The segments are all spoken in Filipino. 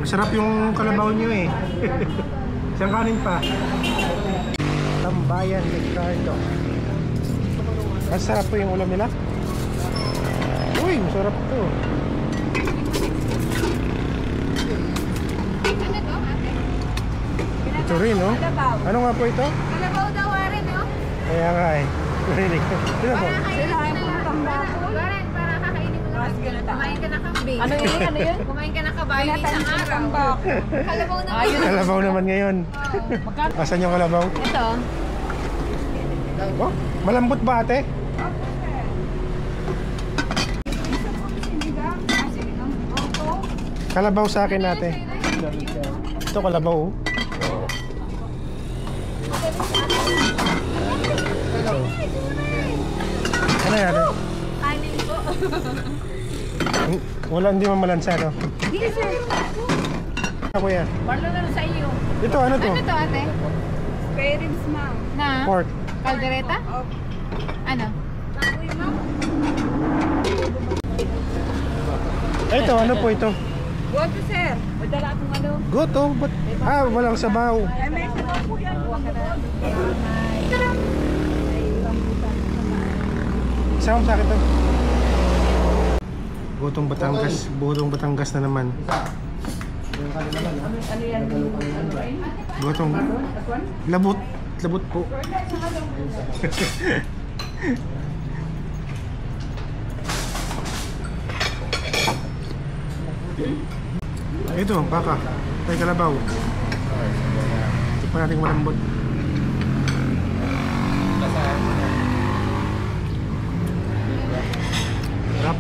Masarap yung kalabaw nyo eh. Isang kanin pa. Tambayan Ricardo. Masarap po yung ulam nila. Uy, masarap to. Ito rin, no? Ano nga po ito? Kalabaw daw rin, no? Kaya nga eh. Rinig. Sino po? Para kakainin mo lang. Kumain ka na kambing. Ano yun? Ano yun? Kumain ka na kabayo isang araw. Kalabaw na. Kalabaw naman ngayon. Asan yung kalabaw? Ito. Oh, malambot ba ate? Kalabaw sa akin ate. Ito kalabaw oh. Ano yan? Kanin po. Wala, hindi mamalansa no? Hindi sir. Ako yan. Barlo na sa iyo. Ito ano to? Ano to ate? Spare ribs, ma'am. Na? Pork. Caldereta? Ano? Ito ano po ito? Goto, sir. Madala akong ano. Goto? But, walang sabaw. Ay, may sabaw po yan. Isama sa akin to. Gotong Batangas na naman. Ano yan? Gotong labot po. Ito, baka. May kalabaw. Ito pa natin malambot. Sarap.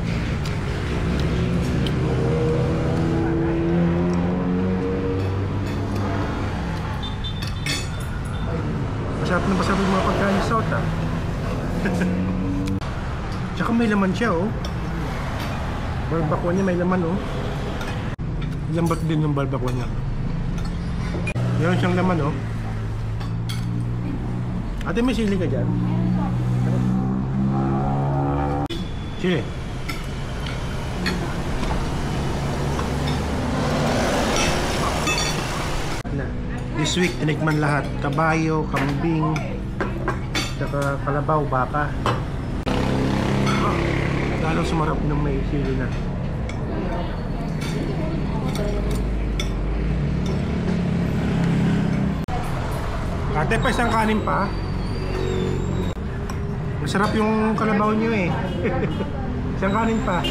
Masarap yung mga pagkain sa South ah. Tsaka may laman siya oh. Barbacoa niya may laman oh. Lambot din ng barbacoa niya. Meron siyang laman oh. Ate may sili ka dyan? Sili. This week, tinikman lahat. Kabayo, kambing, saka kalabaw, baka. Lalong sumarap ng may sili na. Ate, pa isang kanin pa. Masarap yung kalabaw nyo eh. Isang kanin pa.